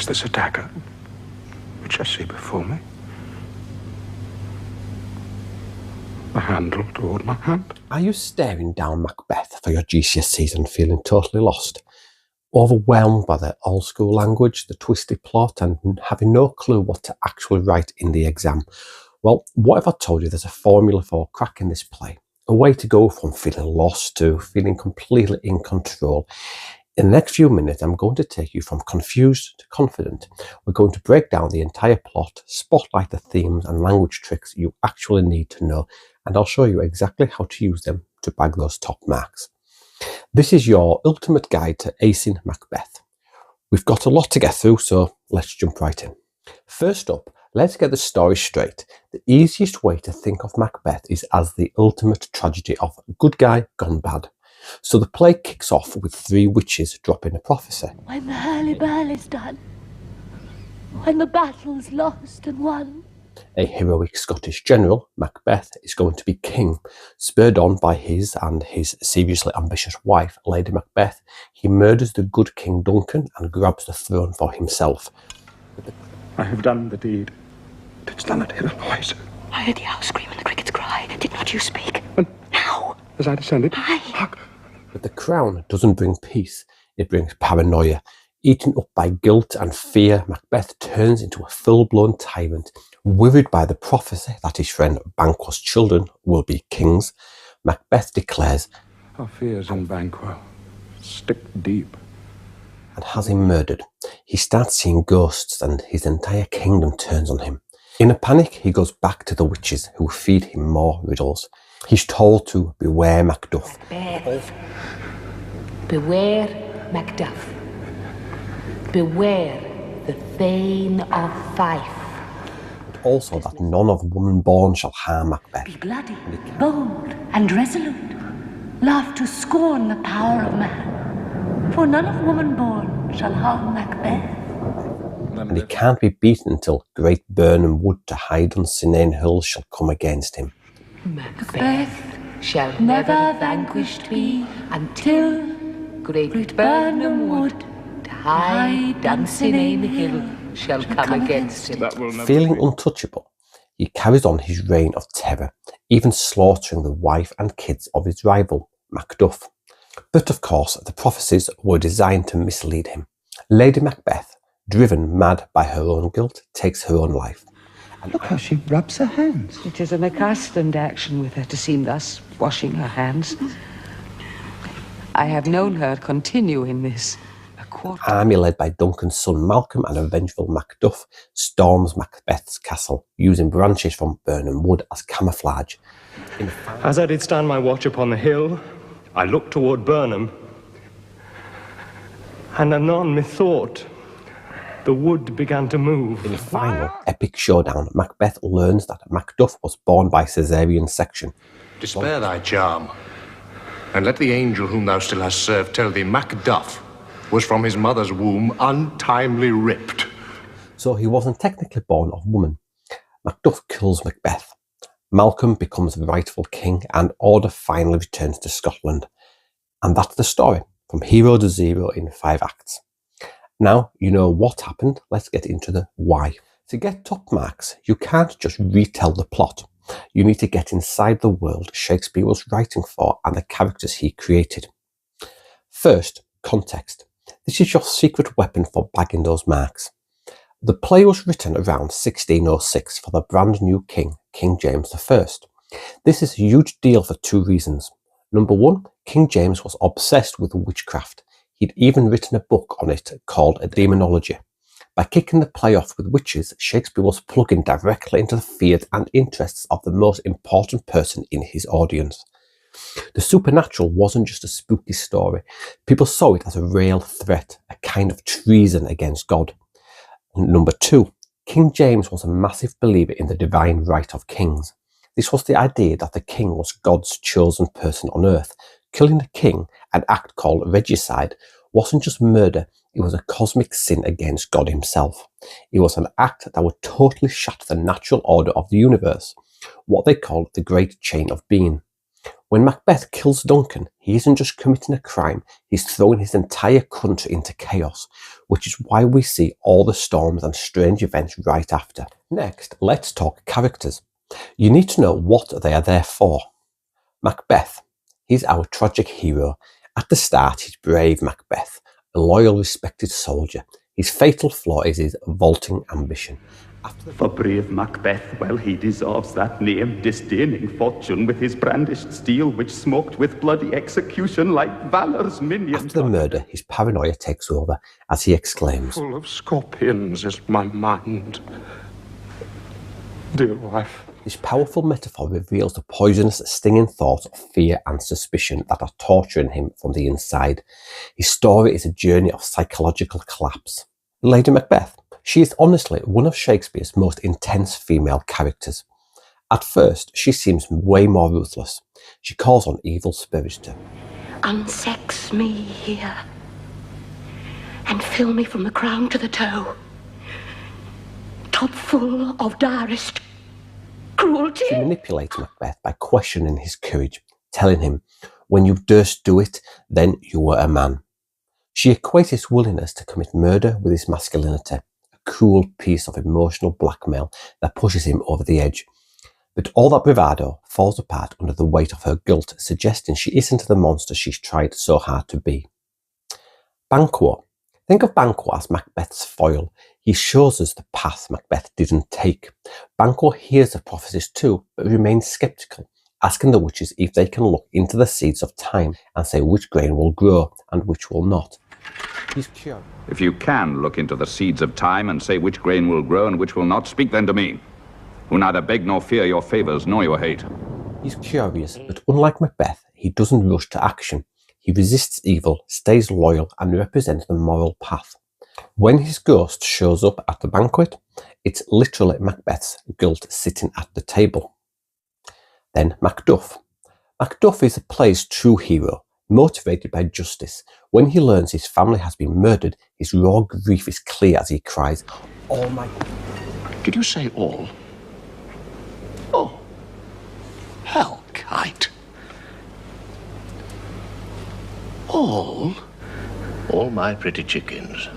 Is this a dagger, which I see before me? The handle toward my hand. Are you staring down Macbeth for your GCSEs and feeling totally lost? Overwhelmed by the old school language, the twisted plot, and having no clue what to actually write in the exam? Well, what if I told you there's a formula for cracking this play? A way to go from feeling lost to feeling completely in control. In the next few minutes, I'm going to take you from confused to confident. We're going to break down the entire plot, spotlight the themes and language tricks you actually need to know, and I'll show you exactly how to use them to bag those top marks. This is your ultimate guide to acing Macbeth. We've got a lot to get through, so let's jump right in. First up, let's get the story straight. The easiest way to think of Macbeth is as the ultimate tragedy of good guy gone bad. So the play kicks off with three witches dropping a prophecy. When the hurly-burly is done, when the battle's lost and won. A heroic Scottish general, Macbeth, is going to be king. Spurred on by his and his seriously ambitious wife, Lady Macbeth, he murders the good King Duncan and grabs the throne for himself. I have done the deed. Didst thou not hear the voice? I heard the owl scream and the crickets cry. Did not you speak? When? Now! As I descended? Aye. Hark! But the crown doesn't bring peace, it brings paranoia. Eaten up by guilt and fear, Macbeth turns into a full-blown tyrant. Worried by the prophecy that his friend Banquo's children will be kings, Macbeth declares, Our fears in Banquo stick deep. and has him murdered. He starts seeing ghosts and his entire kingdom turns on him. In a panic, he goes back to the witches who feed him more riddles. He's told to beware Macduff. Macbeth. Beware Macduff. Beware the Thane of Fife. But also that none of woman born shall harm Macbeth. Be bloody, bold, and resolute. Laugh to scorn the power of man. For none of woman born shall harm Macbeth. And he can't be beaten until great Burnham Wood to hide on Sinane Hills shall come against him. Macbeth shall never vanquished be until great Burnham Wood to hide on Sinane Hill shall come against him. Feeling untouchable, he carries on his reign of terror, even slaughtering the wife and kids of his rival, Macduff. But of course, the prophecies were designed to mislead him. Lady Macbeth, driven mad by her own guilt, takes her own life. And look how she rubs her hands. It is an accustomed action with her to seem thus, washing her hands. I have known her continue in this a quarter. An army led by Duncan's son Malcolm and a vengeful Macduff storms Macbeth's castle, using branches from Burnham Wood as camouflage. As I did stand my watch upon the hill, I looked toward Burnham, and anon methought the wood began to move. In the final epic showdown, Macbeth learns that Macduff was born by caesarean section. Despair thy charm, and let the angel whom thou still hast served tell thee Macduff was from his mother's womb untimely ripped. So he wasn't technically born of woman. Macduff kills Macbeth. Malcolm becomes rightful king and order finally returns to Scotland. And that's the story, from hero to zero in 5 acts. Now you know what happened, let's get into the why. To get top marks, you can't just retell the plot. You need to get inside the world Shakespeare was writing for and the characters he created. First, context. This is your secret weapon for bagging those marks. The play was written around 1606 for the brand new king, King James I. This is a huge deal for 2 reasons. Number 1, King James was obsessed with witchcraft. He'd even written a book on it called A Demonology. By kicking the play off with witches, Shakespeare was plugging directly into the fears and interests of the most important person in his audience. The supernatural wasn't just a spooky story. People saw it as a real threat, a kind of treason against God. And number 2, King James was a massive believer in the divine right of kings. This was the idea that the king was God's chosen person on earth. Killing the king, an act called regicide, wasn't just murder, it was a cosmic sin against God himself. It was an act that would totally shatter the natural order of the universe, what they called the Great Chain of Being. When Macbeth kills Duncan, he isn't just committing a crime, he's throwing his entire country into chaos, which is why we see all the storms and strange events right after. Next, let's talk characters. You need to know what they are there for. Macbeth. He's our tragic hero. At the start, he's brave Macbeth, a loyal, respected soldier. His fatal flaw is his vaulting ambition. For brave Macbeth, well, he deserves that name, disdaining fortune with his brandished steel, which smoked with bloody execution like valor's minion. After the murder, his paranoia takes over as he exclaims, Full of scorpions is my mind, dear wife. This powerful metaphor reveals the poisonous, stinging thoughts of fear and suspicion that are torturing him from the inside. His story is a journey of psychological collapse. Lady Macbeth. She is honestly one of Shakespeare's most intense female characters. At first, she seems way more ruthless. She calls on evil spirits to unsex me here and fill me from the crown to the toe, top full of direst cruelty. She manipulates Macbeth by questioning his courage, telling him, when you durst do it, then you were a man. She equates his willingness to commit murder with his masculinity, a cruel piece of emotional blackmail that pushes him over the edge. But all that bravado falls apart under the weight of her guilt, suggesting she isn't the monster she's tried so hard to be. Banquo. Think of Banquo as Macbeth's foil. He shows us the path Macbeth didn't take. Banquo hears the prophecies too, but remains sceptical, asking the witches if they can look into the seeds of time and say which grain will grow and which will not. He's curious. If you can look into the seeds of time and say which grain will grow and which will not, speak then to me, who neither beg nor fear your favours nor your hate. He's curious, but unlike Macbeth, he doesn't rush to action. He resists evil, stays loyal, and represents the moral path. When his ghost shows up at the banquet, it's literally Macbeth's guilt sitting at the table. Then Macduff. Macduff is the play's true hero, motivated by justice. When he learns his family has been murdered, his raw grief is clear as he cries, "Oh my..." Did you say all? Oh, hell, kite. All? All my pretty chickens.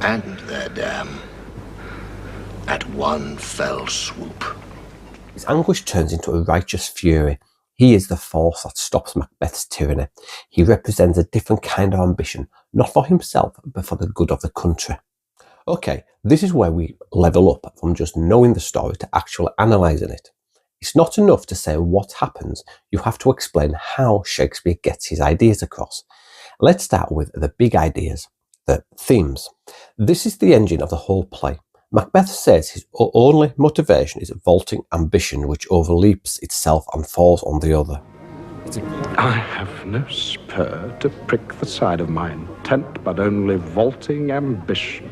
And their dam. At one fell swoop. His anguish turns into a righteous fury. He is the force that stops Macbeth's tyranny. He represents a different kind of ambition, not for himself, but for the good of the country. Okay, this is where we level up from just knowing the story to actually analysing it. It's not enough to say what happens, you have to explain how Shakespeare gets his ideas across. Let's start with the big ideas, the themes. This is the engine of the whole play. Macbeth says his only motivation is vaulting ambition, which overleaps itself and falls on the other. I have no spur to prick the side of my intent, but only vaulting ambition,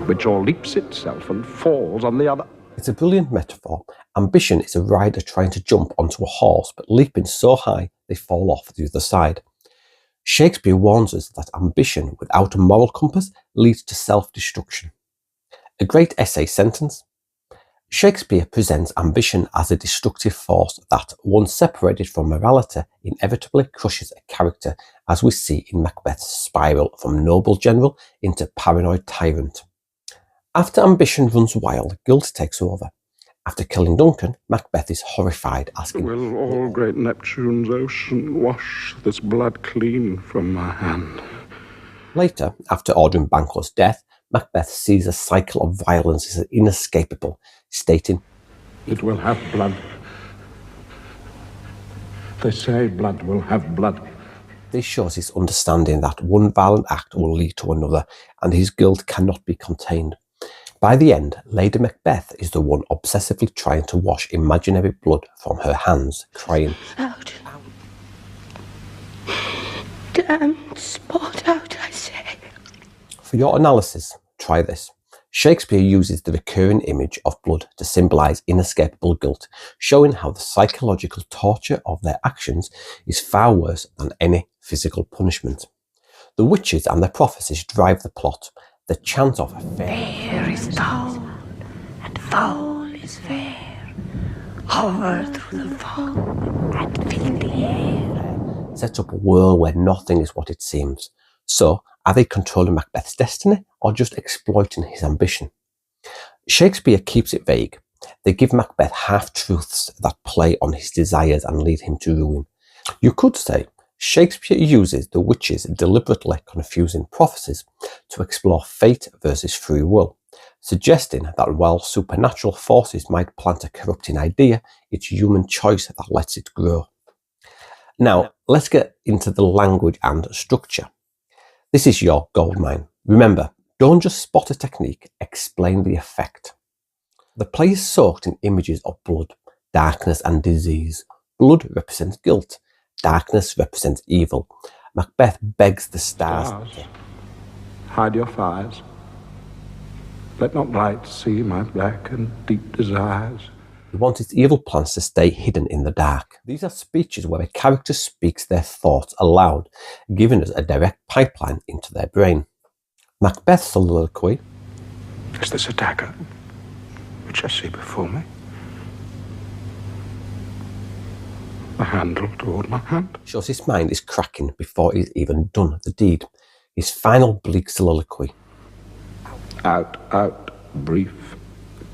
which o'erleaps itself and falls on the other. It's a brilliant metaphor. Ambition is a rider trying to jump onto a horse, but leaping so high they fall off the other side. Shakespeare warns us that ambition without a moral compass leads to self-destruction. A great essay sentence. Shakespeare presents ambition as a destructive force that, once separated from morality, inevitably crushes a character, as we see in Macbeth's spiral from noble general into paranoid tyrant. After ambition runs wild, guilt takes over. After killing Duncan, Macbeth is horrified, asking, Will all great Neptune's ocean wash this blood clean from my hand? Later, after ordering Banquo's death, Macbeth sees a cycle of violence as inescapable, stating, It will have blood. They say blood will have blood. This shows his understanding that one violent act will lead to another, and his guilt cannot be contained. By the end, Lady Macbeth is the one obsessively trying to wash imaginary blood from her hands, crying, Out. Damn spot out, I say. For your analysis, try this. Shakespeare uses the recurring image of blood to symbolise inescapable guilt, showing how the psychological torture of their actions is far worse than any physical punishment. The witches and their prophecies drive the plot. The chant of Fair is foul, and foul is fair. hover through the fog and fill the air. Sets up a world where nothing is what it seems. So, are they controlling Macbeth's destiny or just exploiting his ambition? Shakespeare keeps it vague. They give Macbeth half-truths that play on his desires and lead him to ruin. You could say Shakespeare uses the witches' deliberately confusing prophecies to explore fate versus free will, suggesting that while supernatural forces might plant a corrupting idea, it's human choice that lets it grow. Now, let's get into the language and structure. This is your goldmine. Remember, don't just spot a technique, explain the effect. The play is soaked in images of blood, darkness and disease. Blood represents guilt. Darkness represents evil. Macbeth begs the stars. Hide your fires. Let not light see my black and deep desires. He wants his evil plans to stay hidden in the dark. These are speeches where a character speaks their thoughts aloud, giving us a direct pipeline into their brain. Macbeth's soliloquy. Is this a dagger which I see before me? The handle toward my hand. Shows his mind is cracking before he's even done the deed. His final bleak soliloquy. Out, out, brief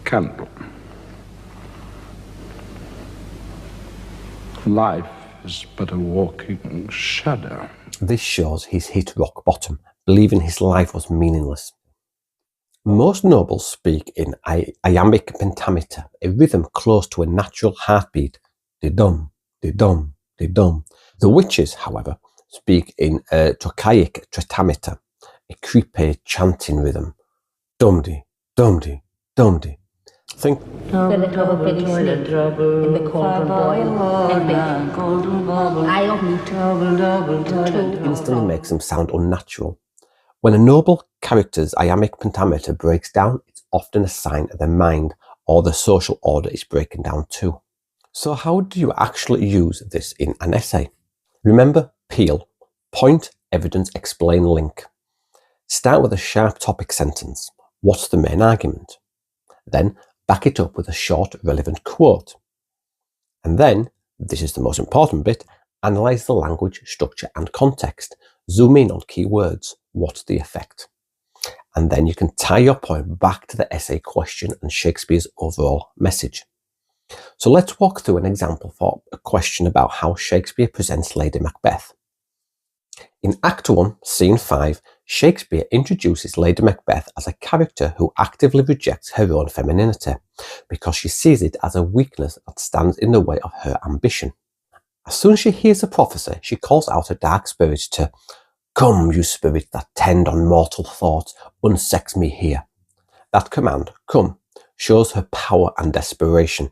candle. Life is but a walking shadow. This shows he's hit rock bottom, believing his life was meaningless. Most nobles speak in iambic pentameter, a rhythm close to a natural heartbeat. De-dum, de-dum, de-dum. The witches, however, speak in a trochaic tetrameter, a creepy chanting rhythm. Dum-de, dum-de, dum-de. Think. The trouble in the cauldron boil and golden bubble. Instantly makes them sound unnatural. When a noble character's iambic pentameter breaks down, it's often a sign that their mind or the social order is breaking down too. So how do you actually use this in an essay? Remember Peel. Point, evidence, explain, link. Start with a sharp topic sentence. What's the main argument? Then back it up with a short, relevant quote. And then, this is the most important bit, analyse the language, structure and context. Zoom in on key words. What's the effect? And then you can tie your point back to the essay question and Shakespeare's overall message. So let's walk through an example for a question about how Shakespeare presents Lady Macbeth. In Act 1, Scene 5, Shakespeare introduces Lady Macbeth as a character who actively rejects her own femininity because she sees it as a weakness that stands in the way of her ambition. As soon as she hears the prophecy, she calls out her dark spirits to, "Come, you spirits that tend on mortal thoughts, unsex me here." That command, "come," shows her power and desperation.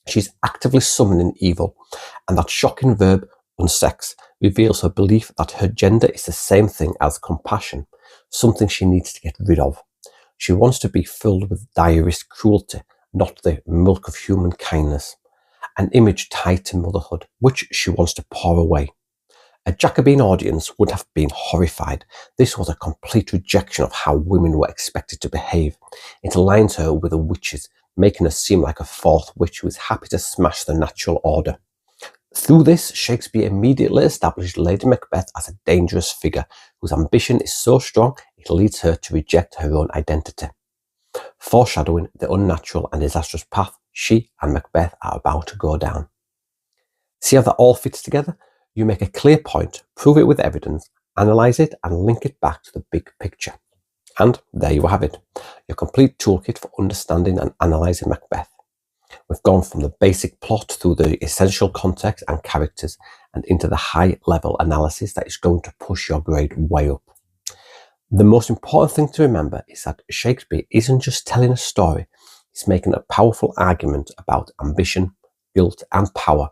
She's actively summoning evil, and that shocking verb, unsex, reveals her belief that her gender is the same thing as compassion, something she needs to get rid of. She wants to be filled with direst cruelty, not the milk of human kindness, an image tied to motherhood, which she wants to pour away. A Jacobean audience would have been horrified. This was a complete rejection of how women were expected to behave. It aligns her with the witches, making her seem like a fourth witch who is happy to smash the natural order. Through this, Shakespeare immediately established Lady Macbeth as a dangerous figure whose ambition is so strong it leads her to reject her own identity, foreshadowing the unnatural and disastrous path she and Macbeth are about to go down. See how that all fits together? You make a clear point, prove it with evidence, analyse it and link it back to the big picture. And there you have it, your complete toolkit for understanding and analysing Macbeth. We've gone from the basic plot through the essential context and characters and into the high-level analysis that is going to push your grade way up. The most important thing to remember is that Shakespeare isn't just telling a story, he's making a powerful argument about ambition, guilt and power.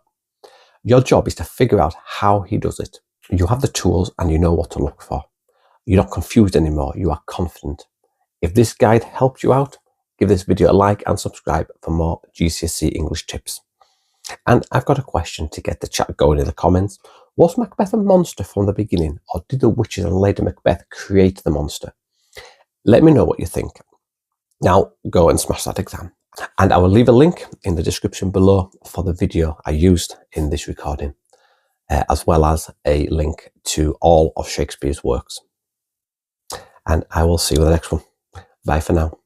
Your job is to figure out how he does it. You have the tools and you know what to look for. You're not confused anymore, you are confident. If this guide helped you out, give this video a like and subscribe for more GCSE English tips. And I've got a question to get the chat going in the comments. Was Macbeth a monster from the beginning, or did the witches and Lady Macbeth create the monster? Let me know what you think. Now go and smash that exam. And I will leave a link in the description below for the video I used in this recording, as well as a link to all of Shakespeare's works. And I will see you in the next one. Bye for now.